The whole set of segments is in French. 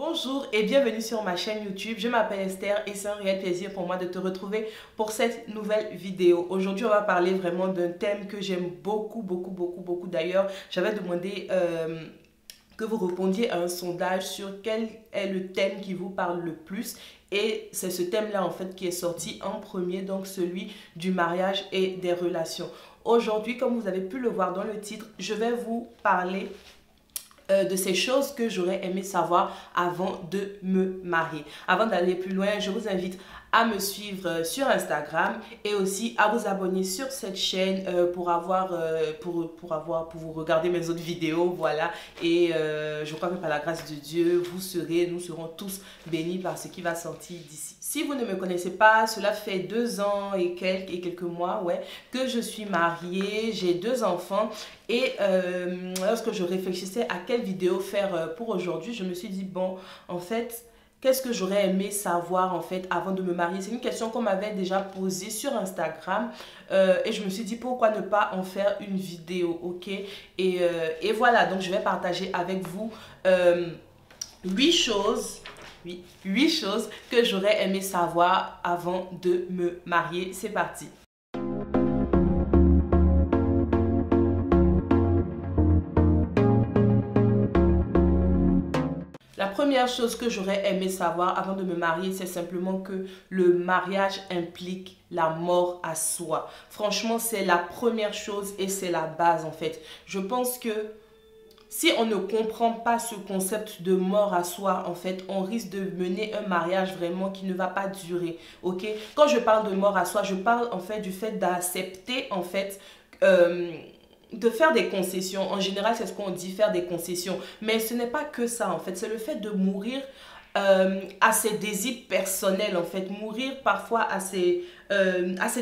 Bonjour et bienvenue sur ma chaîne YouTube. Je m'appelle Esther et c'est un réel plaisir pour moi de te retrouver pour cette nouvelle vidéo. Aujourd'hui, on va parler vraiment d'un thème que j'aime beaucoup. D'ailleurs, j'avais demandé que vous répondiez à un sondage sur quel est le thème qui vous parle le plus. Et c'est ce thème-là en fait qui est sorti en premier, donc celui du mariage et des relations. Aujourd'hui, comme vous avez pu le voir dans le titre, je vais vous parler de ces choses que j'aurais aimé savoir avant de me marier. Avant d'aller plus loin, je vous invite à me suivre sur Instagram et aussi à vous abonner sur cette chaîne pour vous regarder mes autres vidéos, voilà. Et je crois que par la grâce de Dieu, nous serons tous bénis par ce qui va sortir d'ici. Si vous ne me connaissez pas, cela fait 2 ans et quelques mois, ouais, que je suis mariée, j'ai 2 enfants. Et lorsque je réfléchissais à quelle vidéo faire pour aujourd'hui, je me suis dit, bon, en fait, qu'est-ce que j'aurais aimé savoir en fait avant de me marier? C'est une question qu'on m'avait déjà posée sur Instagram et je me suis dit pourquoi ne pas en faire une vidéo, ok? Et voilà, donc je vais partager avec vous 8 choses. Oui, 8 choses que j'aurais aimé savoir avant de me marier. C'est parti. La première chose que j'aurais aimé savoir avant de me marier, c'est simplement que le mariage implique la mort à soi. Franchement, c'est la première chose et c'est la base en fait. Je pense que si on ne comprend pas ce concept de mort à soi, en fait, on risque de mener un mariage vraiment qui ne va pas durer, ok? Quand je parle de mort à soi, je parle en fait du fait d'accepter en fait de faire des concessions. En général, c'est ce qu'on dit, faire des concessions. Mais ce n'est pas que ça, en fait. C'est le fait de mourir à ses désirs personnels, en fait. Mourir parfois à ses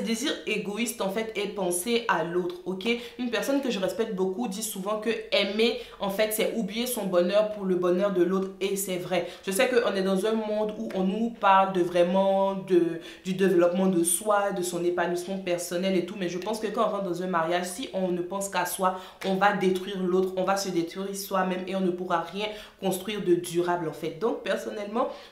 désirs égoïstes, en fait, et penser à l'autre, ok? Une personne que je respecte beaucoup dit souvent que aimer, en fait, c'est oublier son bonheur pour le bonheur de l'autre, et c'est vrai. Je sais qu'on est dans un monde où on nous parle de vraiment du développement de soi, de son épanouissement personnel et tout, mais je pense que quand on rentre dans un mariage, si on ne pense qu'à soi, on va détruire l'autre, on va se détruire soi-même et on ne pourra rien construire de durable, en fait. Donc, personnellement,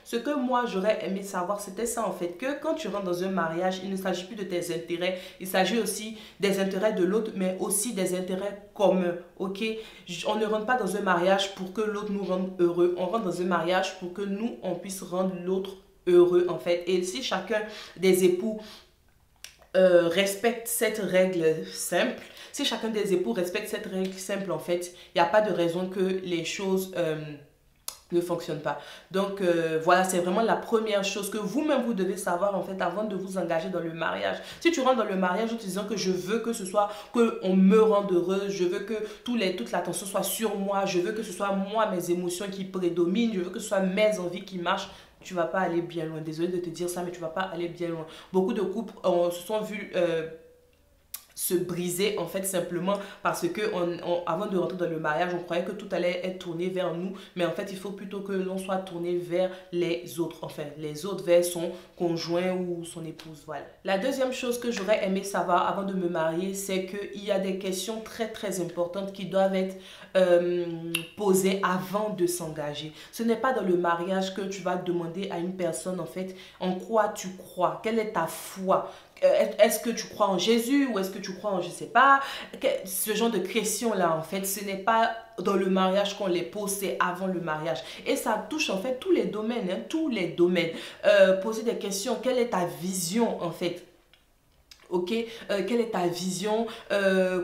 ce que moi, j'aurais aimé savoir, c'était ça, en fait, que quand tu rentres dans un mariage, il ne s'agit plus de tes intérêts, il s'agit aussi des intérêts de l'autre, mais aussi des intérêts communs, ok? On ne rentre pas dans un mariage pour que l'autre nous rende heureux, on rentre dans un mariage pour que nous, on puisse rendre l'autre heureux, en fait. Et si chacun des époux respecte cette règle simple, si chacun des époux respecte cette règle simple, en fait, il n'y a pas de raison que les choses ne fonctionne pas. Donc voilà, c'est vraiment la première chose que vous-même vous devez savoir en fait avant de vous engager dans le mariage. Si tu rentres dans le mariage en te disant que je veux que ce soit, qu'on me rende heureuse, je veux que toute l'attention soit sur moi, je veux que ce soit moi, mes émotions qui prédominent, je veux que ce soit mes envies qui marchent, tu vas pas aller bien loin. Désolée de te dire ça, mais tu vas pas aller bien loin. Beaucoup de couples se sont vus se briser en fait simplement parce que avant de rentrer dans le mariage, on croyait que tout allait être tourné vers nous, mais en fait il faut plutôt que l'on soit tourné vers les autres, enfin les autres vers son conjoint ou son épouse, voilà. La deuxième chose que j'aurais aimé savoir avant de me marier, c'est qu'il y a des questions très importantes qui doivent être posées avant de s'engager. Ce n'est pas dans le mariage que tu vas demander à une personne en fait en quoi tu crois, quelle est ta foi. Est-ce que tu crois en Jésus ou est-ce que tu crois en je sais pas, ce genre de questions là en fait ce n'est pas dans le mariage qu'on les pose, c'est avant le mariage et ça touche en fait tous les domaines, hein, tous les domaines. Poser des questions, quelle est ta vision en fait? Ok, quelle est ta vision,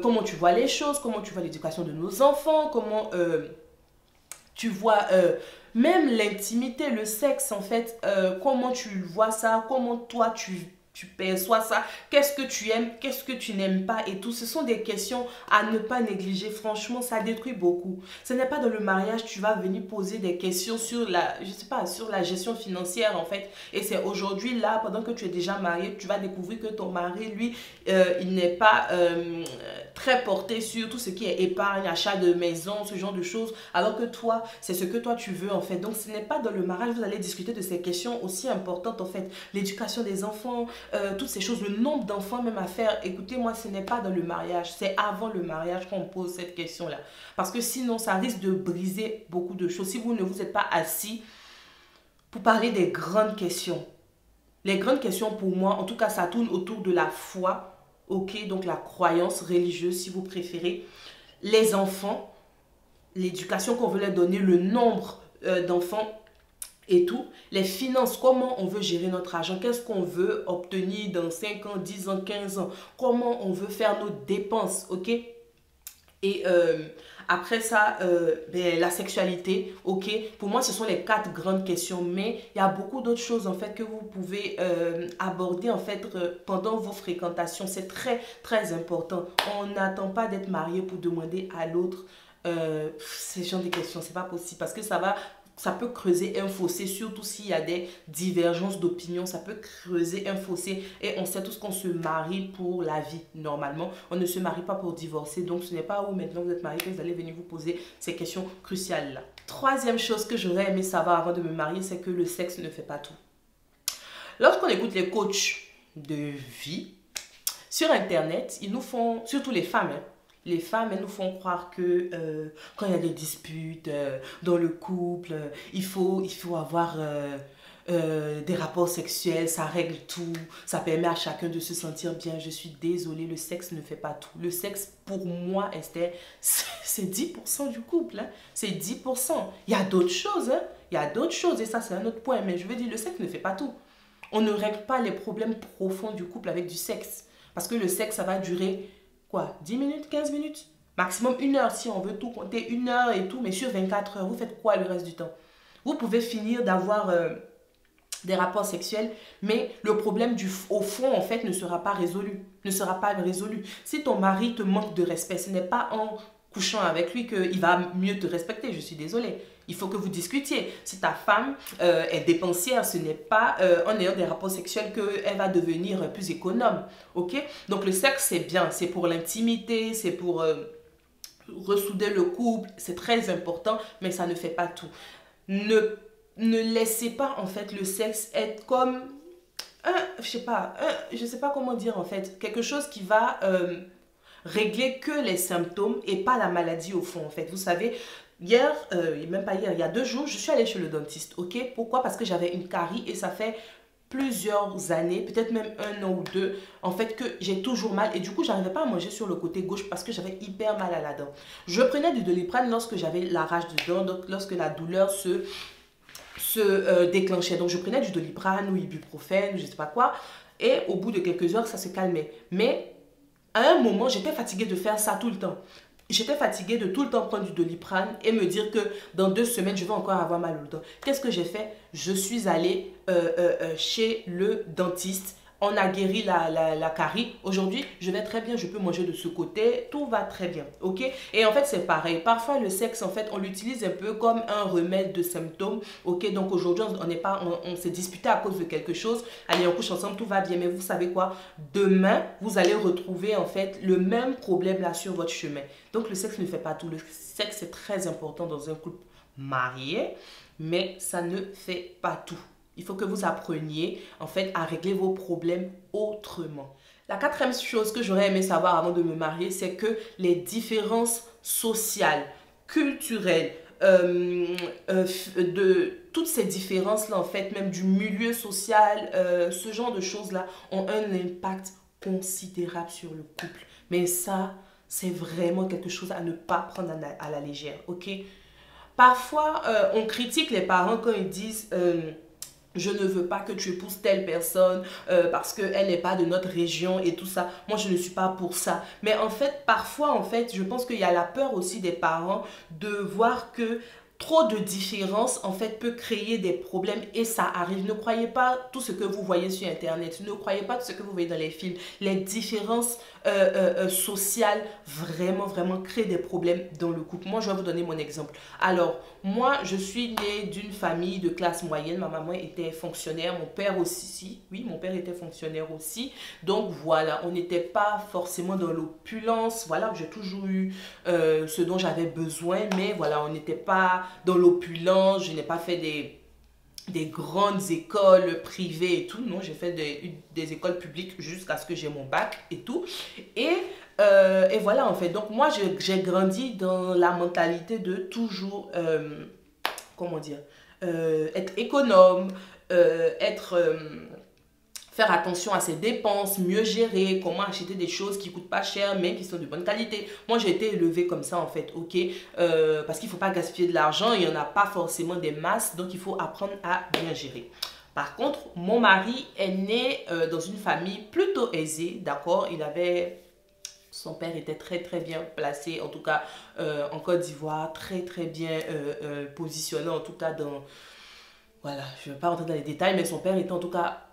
comment tu vois les choses, comment tu vois l'éducation de nos enfants, comment tu vois même l'intimité, le sexe en fait, comment tu vois ça, comment toi tu perçois ça, qu'est-ce que tu aimes, qu'est-ce que tu n'aimes pas et tout. Ce sont des questions à ne pas négliger. Franchement, ça détruit beaucoup. Ce n'est pas dans le mariage, tu vas venir poser des questions sur je sais pas, sur la gestion financière en fait. Et c'est aujourd'hui, là, pendant que tu es déjà marié, tu vas découvrir que ton mari, lui, il n'est pas très porté sur tout ce qui est épargne, achat de maison, ce genre de choses. Alors que toi, c'est ce que toi tu veux en fait. Donc, ce n'est pas dans le mariage, vous allez discuter de ces questions aussi importantes en fait. L'éducation des enfants, toutes ces choses, le nombre d'enfants même à faire. Écoutez, moi, ce n'est pas dans le mariage, c'est avant le mariage qu'on pose cette question-là. Parce que sinon, ça risque de briser beaucoup de choses. Si vous ne vous êtes pas assis pour parler des grandes questions. Les grandes questions pour moi, en tout cas, ça tourne autour de la foi, ok, donc la croyance religieuse si vous préférez, les enfants, l'éducation qu'on veut leur donner, le nombre d'enfants et tout, les finances, comment on veut gérer notre argent, qu'est-ce qu'on veut obtenir dans 5 ans, 10 ans, 15 ans, comment on veut faire nos dépenses, ok? Et après ça, la sexualité, ok. Pour moi, ce sont les 4 grandes questions. Mais il y a beaucoup d'autres choses, en fait, que vous pouvez aborder, en fait, pendant vos fréquentations. C'est très, très important. On n'attend pas d'être marié pour demander à l'autre ces genres de questions. C'est pas possible parce que ça peut creuser un fossé, surtout s'il y a des divergences d'opinion, ça peut creuser un fossé et on sait tous qu'on se marie pour la vie normalement, on ne se marie pas pour divorcer, donc ce n'est pas où maintenant vous êtes marié que vous allez venir vous poser ces questions cruciales là. Troisième chose que j'aurais aimé savoir avant de me marier, c'est que le sexe ne fait pas tout. Lorsqu'on écoute les coachs de vie, sur internet, ils nous font, surtout les femmes, hein, les femmes, elles nous font croire que quand il y a des disputes dans le couple, il faut avoir des rapports sexuels, ça règle tout, ça permet à chacun de se sentir bien. Je suis désolée, le sexe ne fait pas tout. Le sexe, pour moi, Esther, c'est 10% du couple. Hein. C'est 10%. Il y a d'autres choses. Hein. Il y a d'autres choses et ça, c'est un autre point. Mais je veux dire, le sexe ne fait pas tout. On ne règle pas les problèmes profonds du couple avec du sexe. Parce que le sexe, ça va durer... Quoi, 10 minutes, 15 minutes, maximum 1 heure si on veut tout compter, 1 heure et tout, mais sur 24 heures, vous faites quoi le reste du temps? Vous pouvez finir d'avoir des rapports sexuels, mais le problème au fond, en fait, ne sera pas résolu. Ne sera pas résolu. Si ton mari te manque de respect, ce n'est pas en couchant avec lui qu'il va mieux te respecter, je suis désolée. Il faut que vous discutiez. Si ta femme est dépensière, ce n'est pas en ayant des rapports sexuels qu'elle va devenir plus économe. Ok? Donc le sexe, c'est bien. C'est pour l'intimité, c'est pour ressouder le couple. C'est très important, mais ça ne fait pas tout. Ne laissez pas en fait le sexe être comme je sais pas comment dire en fait, quelque chose qui va régler que les symptômes et pas la maladie au fond en fait. Vous savez, hier, même pas hier, il y a 2 jours, je suis allée chez le dentiste, ok? Pourquoi? Parce que j'avais une carie et ça fait plusieurs années, peut-être même 1 an ou 2, en fait, que j'ai toujours mal. Et du coup, j'arrivais pas à manger sur le côté gauche parce que j'avais hyper mal à la dent. Je prenais du Doliprane lorsque j'avais la rage de dents, donc lorsque la douleur se déclenchait. Donc, je prenais du Doliprane ou ibuprofène ou je sais pas quoi. Et au bout de quelques heures, ça se calmait. Mais à un moment, j'étais fatiguée de faire ça tout le temps. J'étais fatiguée de tout le temps prendre du Doliprane et me dire que dans 2 semaines, je vais encore avoir mal au dent. Qu'est-ce que j'ai fait? Je suis allée chez le dentiste. On a guéri la carie. Aujourd'hui, je vais très bien. Je peux manger de ce côté. Tout va très bien. Ok? Et en fait, c'est pareil. Parfois, le sexe, en fait, on l'utilise un peu comme un remède de symptômes. Ok? Donc aujourd'hui, on s'est disputé à cause de quelque chose. Allez, on couche ensemble, tout va bien. Mais vous savez quoi? Demain, vous allez retrouver, en fait, le même problème là sur votre chemin. Donc le sexe ne fait pas tout. Le sexe, c'est très important dans un couple marié. Mais ça ne fait pas tout. Il faut que vous appreniez en fait à régler vos problèmes autrement. La 4e chose que j'aurais aimé savoir avant de me marier, c'est que les différences sociales, culturelles, de toutes ces différences-là, en fait, même du milieu social, ce genre de choses-là, ont un impact considérable sur le couple. Mais ça, c'est vraiment quelque chose à ne pas prendre à la légère, ok? Parfois, on critique les parents quand ils disent... je ne veux pas que tu épouses telle personne parce qu'elle n'est pas de notre région et tout ça. Moi, je ne suis pas pour ça. Mais en fait, parfois, en fait, je pense qu'il y a la peur aussi des parents de voir que trop de différence, en fait, peut créer des problèmes et ça arrive. Ne croyez pas tout ce que vous voyez sur Internet. Ne croyez pas tout ce que vous voyez dans les films. Les différences sociales, vraiment, vraiment créent des problèmes dans le couple. Moi, je vais vous donner mon exemple. Alors, moi, je suis née d'une famille de classe moyenne. Ma maman était fonctionnaire, mon père aussi. Oui, mon père était fonctionnaire aussi. Donc, voilà, on n'était pas forcément dans l'opulence. Voilà, j'ai toujours eu ce dont j'avais besoin. Mais voilà, on n'était pas dans l'opulence. Je n'ai pas fait des grandes écoles privées et tout. Non, j'ai fait des écoles publiques jusqu'à ce que j'ai mon bac et tout. Et voilà, en fait. Donc, moi, j'ai grandi dans la mentalité de toujours, comment dire, être économe, faire attention à ses dépenses, mieux gérer, comment acheter des choses qui coûtent pas cher mais qui sont de bonne qualité. Moi j'ai été élevée comme ça en fait, ok, parce qu'il faut pas gaspiller de l'argent, il y en a pas forcément des masses, donc il faut apprendre à bien gérer. Par contre, mon mari est né dans une famille plutôt aisée, d'accord, son père était très très bien placé, en tout cas en Côte d'Ivoire, très très bien positionné, en tout cas dans, voilà, je ne vais pas rentrer dans les détails, mais son père était en tout cas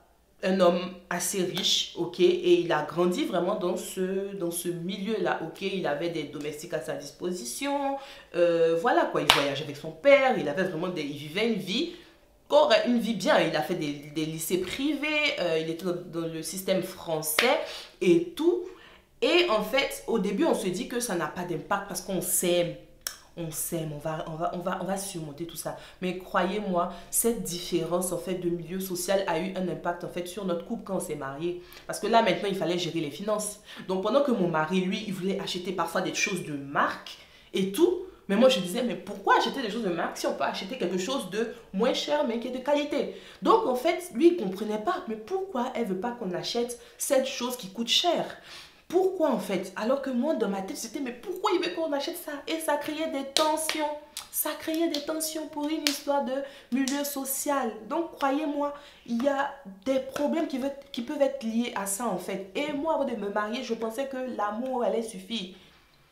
un homme assez riche, ok, et il a grandi vraiment dans ce milieu-là, ok, il avait des domestiques à sa disposition, voilà quoi, il voyageait avec son père, il avait vraiment il vivait une vie bien, il a fait des lycées privés, il était dans le système français et tout, et en fait, au début, on se dit que ça n'a pas d'impact parce qu'on s'aime, on va surmonter tout ça. Mais croyez-moi, cette différence en fait de milieu social a eu un impact en fait sur notre couple quand on s'est marié. Parce que là maintenant, il fallait gérer les finances. Donc pendant que mon mari, lui, il voulait acheter parfois des choses de marque et tout, mais moi je disais, mais pourquoi acheter des choses de marque si on peut acheter quelque chose de moins cher mais qui est de qualité? Donc en fait, lui, il ne comprenait pas, mais pourquoi elle ne veut pas qu'on achète cette chose qui coûte cher? Pourquoi en fait? Alors que moi dans ma tête c'était mais pourquoi il veut qu'on achète ça? Et ça créait des tensions. Ça créait des tensions pour une histoire de milieu social. Donc croyez-moi, il y a des problèmes qui peuvent être liés à ça en fait. Et moi avant de me marier, je pensais que l'amour allait suffire.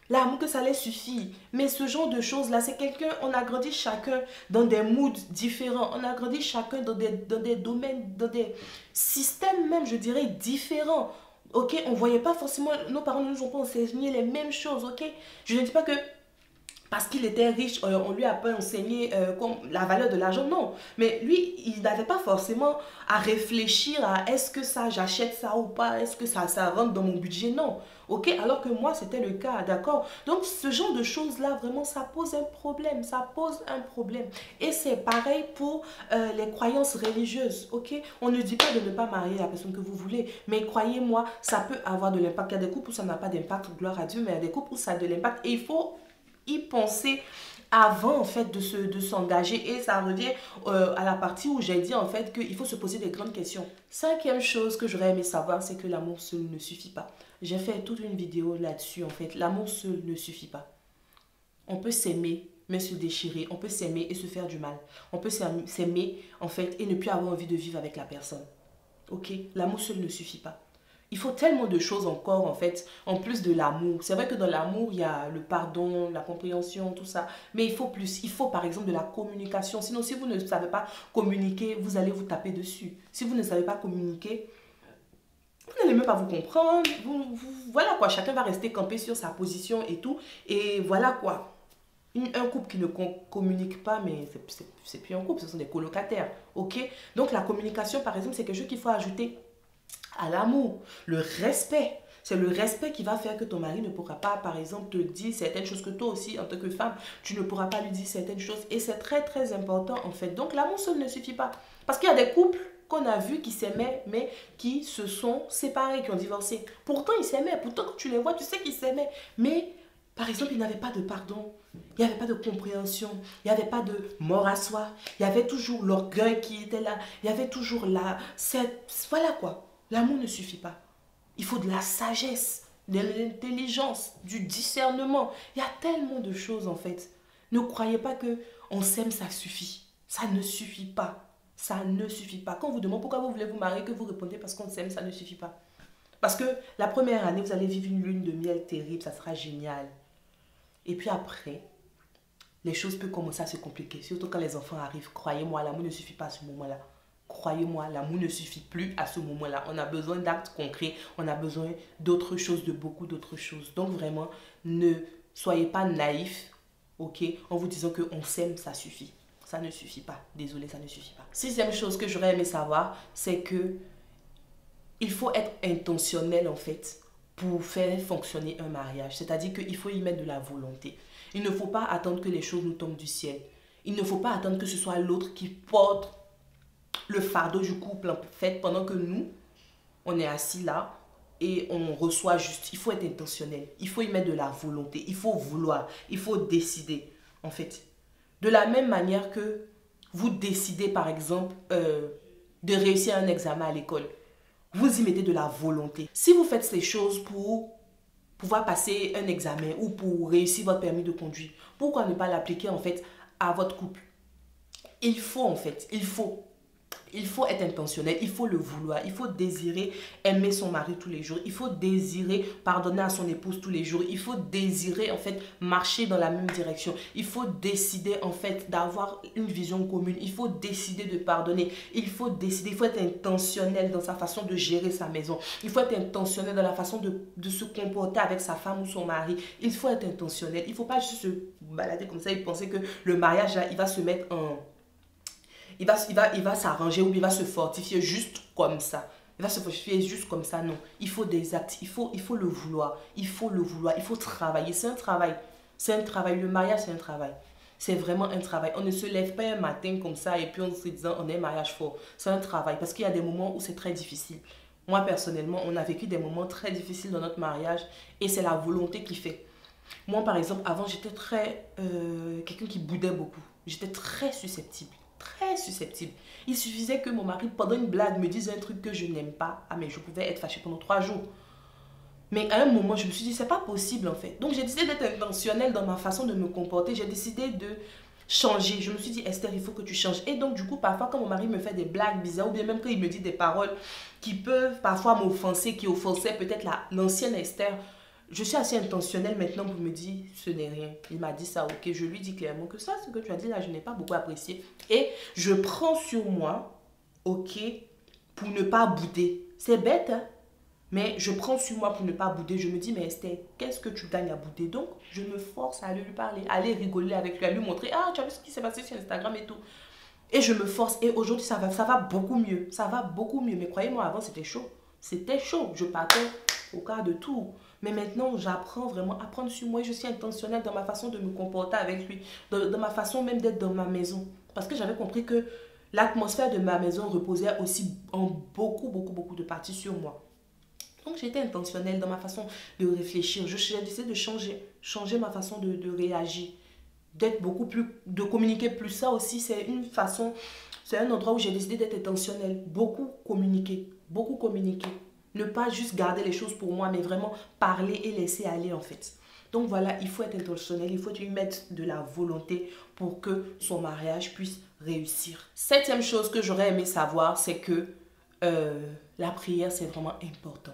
L'amour que ça allait suffire. Mais ce genre de choses-là, c'est quelqu'un, on a grandi chacun dans des moods différents. On a grandi chacun dans des domaines, dans des systèmes même, je dirais, différents. Ok, on ne voyait pas forcément, nos parents ne nous ont pas enseigné les mêmes choses, ok. Je ne dis pas que parce qu'il était riche, on lui a pas enseigné la valeur de l'argent, non. Mais lui, il n'avait pas forcément à réfléchir à est-ce que ça, j'achète ça ou pas, est-ce que ça rentre dans mon budget, non. Ok, alors que moi, c'était le cas, d'accord. Donc, ce genre de choses-là, vraiment, ça pose un problème, ça pose un problème. Et c'est pareil pour les croyances religieuses, ok. On ne dit pas de ne pas marier la personne que vous voulez, mais croyez-moi, ça peut avoir de l'impact. Il y a des couples où ça n'a pas d'impact, gloire à Dieu, mais il y a des couples où ça a de l'impact. Et il faut y penser avant en fait de s'engager, et ça revient à la partie où j'ai dit en fait qu'il faut se poser des grandes questions. Cinquième chose que j'aurais aimé savoir, c'est que l'amour seul ne suffit pas. J'ai fait toute une vidéo là-dessus en fait. L'amour seul ne suffit pas. On peut s'aimer mais se déchirer, on peut s'aimer et se faire du mal, on peut s'aimer en fait et ne plus avoir envie de vivre avec la personne. Ok, l'amour seul ne suffit pas. Il faut tellement de choses encore en fait, en plus de l'amour. C'est vrai que dans l'amour, il y a le pardon, la compréhension, tout ça. Mais il faut plus. Il faut par exemple de la communication. Sinon, si vous ne savez pas communiquer, vous allez vous taper dessus. Si vous ne savez pas communiquer, vous n'allez même pas vous comprendre. Voilà quoi, chacun va rester campé sur sa position et tout. Et voilà quoi. Un couple qui ne communique pas, mais c'est plus un couple, ce sont des colocataires. Ok? Donc la communication, par exemple, c'est quelque chose qu'il faut ajouter à l'amour, le respect. C'est le respect qui va faire que ton mari ne pourra pas, par exemple, te dire certaines choses, que toi aussi, en tant que femme, tu ne pourras pas lui dire certaines choses. Et c'est très, très important, en fait. Donc, l'amour seul ne suffit pas. Parce qu'il y a des couples qu'on a vus qui s'aimaient, mais qui se sont séparés, qui ont divorcé. Pourtant, ils s'aimaient. Pourtant, quand tu les vois, tu sais qu'ils s'aimaient. Mais, par exemple, il n'y avait pas de pardon. Il n'y avait pas de compréhension. Il n'y avait pas de mort à soi. Il y avait toujours l'orgueil qui était là. Il y avait toujours voilà quoi. L'amour ne suffit pas. Il faut de la sagesse, de l'intelligence, du discernement. Il y a tellement de choses en fait. Ne croyez pas que on s'aime, ça suffit. Ça ne suffit pas. Ça ne suffit pas. Quand on vous demande pourquoi vous voulez vous marier, que vous répondez parce qu'on s'aime, ça ne suffit pas. Parce que la première année, vous allez vivre une lune de miel terrible, ça sera génial. Et puis après, les choses peuvent commencer à se compliquer. Surtout quand les enfants arrivent. Croyez-moi, l'amour ne suffit pas à ce moment-là. Croyez-moi, l'amour ne suffit plus à ce moment-là. On a besoin d'actes concrets, on a besoin d'autres choses, de beaucoup d'autres choses. Donc vraiment, ne soyez pas naïfs, ok, en vous disant qu'on s'aime, ça suffit. Ça ne suffit pas. Désolé, ça ne suffit pas. Sixième chose que j'aurais aimé savoir, c'est que il faut être intentionnel en fait pour faire fonctionner un mariage. C'est-à-dire qu'il faut y mettre de la volonté. Il ne faut pas attendre que les choses nous tombent du ciel. Il ne faut pas attendre que ce soit l'autre qui porte le fardeau du couple en fait pendant que nous, on est assis là et on reçoit juste. Il faut être intentionnel, il faut y mettre de la volonté, il faut vouloir, il faut décider en fait. De la même manière que vous décidez par exemple de réussir un examen à l'école, vous y mettez de la volonté. Si vous faites ces choses pour pouvoir passer un examen ou pour réussir votre permis de conduire, pourquoi ne pas l'appliquer en fait à votre couple? Il faut en fait, il faut être intentionnel, il faut le vouloir, il faut désirer aimer son mari tous les jours, il faut désirer pardonner à son épouse tous les jours, il faut désirer en fait marcher dans la même direction, il faut décider en fait d'avoir une vision commune, il faut décider de pardonner, il faut décider, il faut être intentionnel dans sa façon de gérer sa maison, il faut être intentionnel dans la façon de se comporter avec sa femme ou son mari, il faut être intentionnel, il ne faut pas juste se balader comme ça et penser que le mariage là, il va se mettre en... Il va s'arranger ou il va se fortifier juste comme ça. Il va se fortifier juste comme ça, non. Il faut des actes, il faut le vouloir. Il faut le vouloir, il faut travailler. C'est un travail. C'est un travail. Le mariage, c'est un travail. C'est vraiment un travail. On ne se lève pas un matin comme ça et puis on se disant on est un mariage fort. C'est un travail parce qu'il y a des moments où c'est très difficile. Moi, personnellement, on a vécu des moments très difficiles dans notre mariage et c'est la volonté qui fait. Moi, par exemple, avant, j'étais quelqu'un qui boudait beaucoup. J'étais très susceptible. Très susceptible. Il suffisait que mon mari, pendant une blague, me dise un truc que je n'aime pas. Ah, mais je pouvais être fâchée pendant 3 jours. Mais à un moment, je me suis dit, c'est pas possible en fait. Donc, j'ai décidé d'être intentionnelle dans ma façon de me comporter. J'ai décidé de changer. Je me suis dit, Esther, il faut que tu changes. Et donc, du coup, parfois, quand mon mari me fait des blagues bizarres, ou bien même quand il me dit des paroles qui peuvent parfois m'offenser, qui offensaient peut-être l'ancienne Esther, je suis assez intentionnelle maintenant pour me dire, ce n'est rien. Il m'a dit ça, ok. Je lui dis clairement que ça, ce que tu as dit là, je n'ai pas beaucoup apprécié. Et je prends sur moi, ok, pour ne pas bouder. C'est bête, hein? Mais je prends sur moi pour ne pas bouder. Je me dis, mais Esther, qu'est-ce que tu gagnes à bouder? Donc, je me force à aller lui parler, à aller rigoler avec lui, à lui montrer, ah, tu as vu ce qui s'est passé sur Instagram et tout. Et je me force. Et aujourd'hui, ça va beaucoup mieux. Ça va beaucoup mieux. Mais croyez-moi, avant, c'était chaud. C'était chaud. Je partais au quart de tour. Mais maintenant, j'apprends vraiment à prendre sur moi. Je suis intentionnelle dans ma façon de me comporter avec lui. Dans ma façon même d'être dans ma maison. Parce que j'avais compris que l'atmosphère de ma maison reposait aussi en beaucoup de parties sur moi. Donc, j'étais intentionnelle dans ma façon de réfléchir. J'ai décidé de changer ma façon de réagir. D'être beaucoup plus, de communiquer plus. Ça aussi, c'est une façon, c'est un endroit où j'ai décidé d'être intentionnelle. Beaucoup communiquer. Ne pas juste garder les choses pour moi, mais vraiment parler et laisser aller en fait. Donc voilà, il faut être intentionnel, il faut lui mettre de la volonté pour que son mariage puisse réussir. Septième chose que j'aurais aimé savoir, c'est que la prière, c'est vraiment important.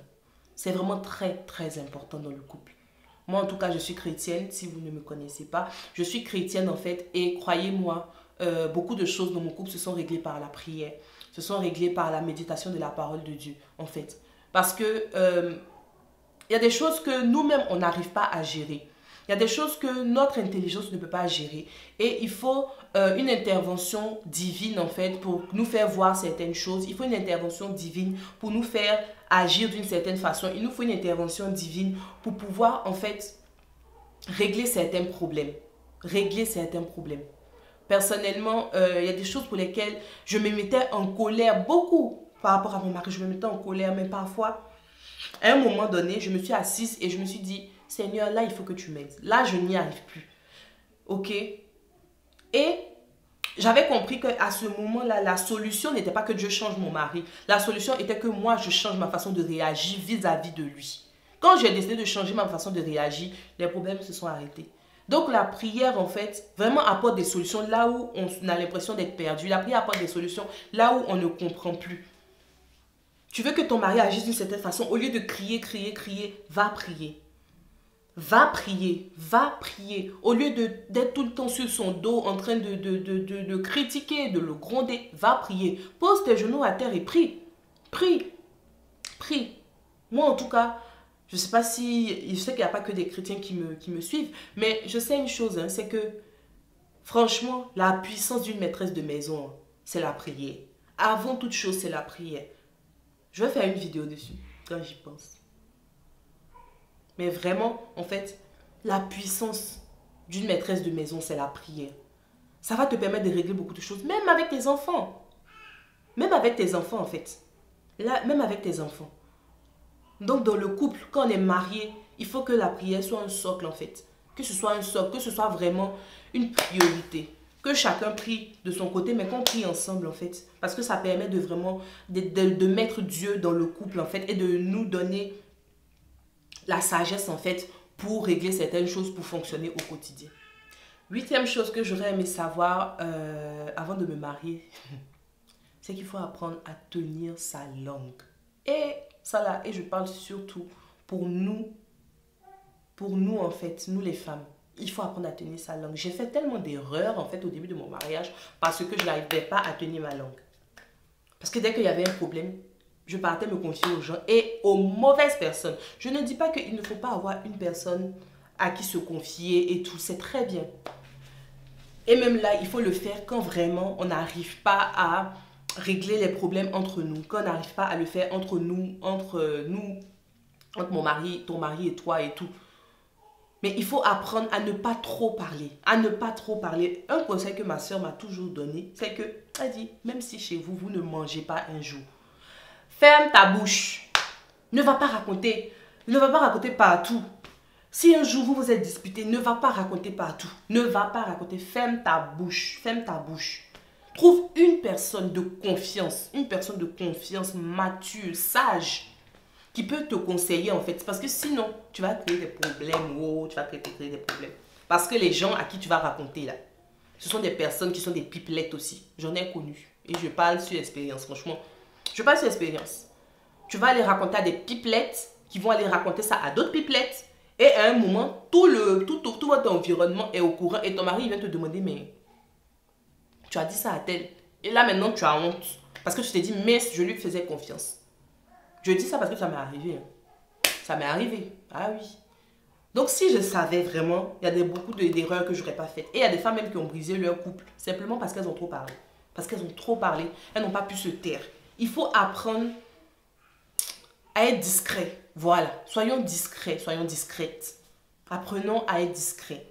C'est vraiment très important dans le couple. Moi, en tout cas, je suis chrétienne, si vous ne me connaissez pas. Je suis chrétienne en fait et croyez-moi, beaucoup de choses dans mon couple se sont réglées par la prière. Se sont réglées par la méditation de la parole de Dieu en fait. Parce que il y a des choses que nous-mêmes, on n'arrive pas à gérer. Il y a des choses que notre intelligence ne peut pas gérer. Et il faut une intervention divine, en fait, pour nous faire voir certaines choses. Il faut une intervention divine pour nous faire agir d'une certaine façon. Il nous faut une intervention divine pour pouvoir, en fait, régler certains problèmes. Personnellement, il y a des choses pour lesquelles je me mettais en colère beaucoup par rapport à mon mari. Je me mettais en colère, mais parfois, à un moment donné, je me suis assise et je me suis dit, Seigneur, là, il faut que tu m'aides. Là, je n'y arrive plus. Ok? Et j'avais compris qu'à ce moment-là, la solution n'était pas que Dieu change mon mari. La solution était que moi, je change ma façon de réagir vis-à-vis de lui. Quand j'ai décidé de changer ma façon de réagir, les problèmes se sont arrêtés. Donc la prière, en fait, vraiment apporte des solutions là où on a l'impression d'être perdu. La prière apporte des solutions là où on ne comprend plus. Tu veux que ton mari agisse d'une certaine façon, au lieu de crier, va prier. Va prier. Au lieu d'être tout le temps sur son dos en train de critiquer, de le gronder, va prier. Pose tes genoux à terre et prie. Prie. Moi, en tout cas, je ne sais pas si... Je sais qu'il n'y a pas que des chrétiens qui me suivent, mais je sais une chose, hein, c'est que, franchement, la puissance d'une maîtresse de maison, c'est la prière. Avant toute chose, c'est la prière. Je vais faire une vidéo dessus, quand j'y pense. Mais vraiment, en fait, la puissance d'une maîtresse de maison, c'est la prière. Ça va te permettre de régler beaucoup de choses, même avec tes enfants. Même avec tes enfants, en fait. Là, même avec tes enfants. Donc, dans le couple, quand on est marié, il faut que la prière soit un socle, en fait. Que ce soit un socle, que ce soit vraiment une priorité. que chacun prie de son côté, mais qu'on prie ensemble en fait. Parce que ça permet de vraiment, de mettre Dieu dans le couple en fait, et de nous donner la sagesse en fait, pour régler certaines choses, pour fonctionner au quotidien. 8e chose que j'aurais aimé savoir avant de me marier, c'est qu'il faut apprendre à tenir sa langue. Et ça là, et je parle surtout pour nous en fait, nous les femmes. Il faut apprendre à tenir sa langue. J'ai fait tellement d'erreurs en fait au début de mon mariage parce que je n'arrivais pas à tenir ma langue. Parce que dès qu'il y avait un problème, je partais me confier aux gens et aux mauvaises personnes. Je ne dis pas qu'il ne faut pas avoir une personne à qui se confier et tout, c'est très bien. Et même là, il faut le faire quand vraiment on n'arrive pas à régler les problèmes entre nous, quand on n'arrive pas à le faire entre mon mari, ton mari et toi et tout. Mais il faut apprendre à ne pas trop parler, Un conseil que ma soeur m'a toujours donné, c'est que, elle dit, même si chez vous, vous ne mangez pas un jour, ferme ta bouche. Ne va pas raconter partout. Si un jour vous vous êtes disputé, ne va pas raconter partout. Ne va pas raconter, ferme ta bouche. Trouve une personne de confiance, mature, sage, qui peut te conseiller en fait. Parce que sinon, tu vas créer des problèmes. Oh, tu vas créer des problèmes. Parce que les gens à qui tu vas raconter là, ce sont des personnes qui sont des pipelettes aussi. J'en ai connu. Et je parle sur expérience, franchement. Je parle sur expérience. Tu vas aller raconter à des pipelettes qui vont aller raconter ça à d'autres pipelettes. Et à un moment, tout votre environnement est au courant. Et ton mari il vient te demander, mais tu as dit ça à tel. Et là maintenant, tu as honte. Parce que tu t'es dit, mais je lui faisais confiance. Je dis ça parce que ça m'est arrivé. Ça m'est arrivé. Ah oui. Donc si je savais vraiment, il y a beaucoup d'erreurs que je n'aurais pas faites. Et il y a des femmes même qui ont brisé leur couple. Simplement parce qu'elles ont trop parlé. Elles n'ont pas pu se taire. Il faut apprendre à être discret. Voilà. Soyons discrets, soyons discrètes. Apprenons à être discrets.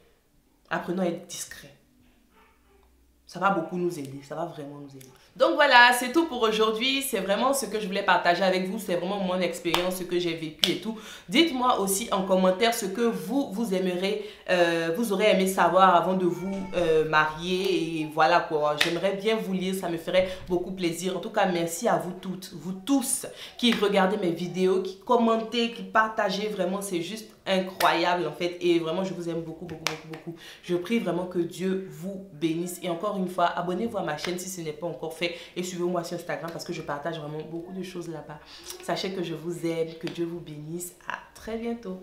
Ça va beaucoup nous aider. Ça va vraiment nous aider. Donc voilà, c'est tout pour aujourd'hui. C'est vraiment ce que je voulais partager avec vous. C'est vraiment mon expérience, ce que j'ai vécu et tout. Dites-moi aussi en commentaire ce que vous aimeriez, vous aurez aimé savoir avant de vous marier. Et voilà quoi. J'aimerais bien vous lire, ça me ferait beaucoup plaisir. En tout cas, merci à vous toutes, vous tous qui regardez mes vidéos, qui commentez, qui partagez. Vraiment, c'est juste incroyable en fait. Et vraiment, je vous aime beaucoup. Je prie vraiment que Dieu vous bénisse. Et encore une fois, abonnez-vous à ma chaîne si ce n'est pas encore fait. Et suivez-moi sur Instagram parce que je partage vraiment beaucoup de choses là-bas. Sachez que je vous aime, que Dieu vous bénisse. À très bientôt.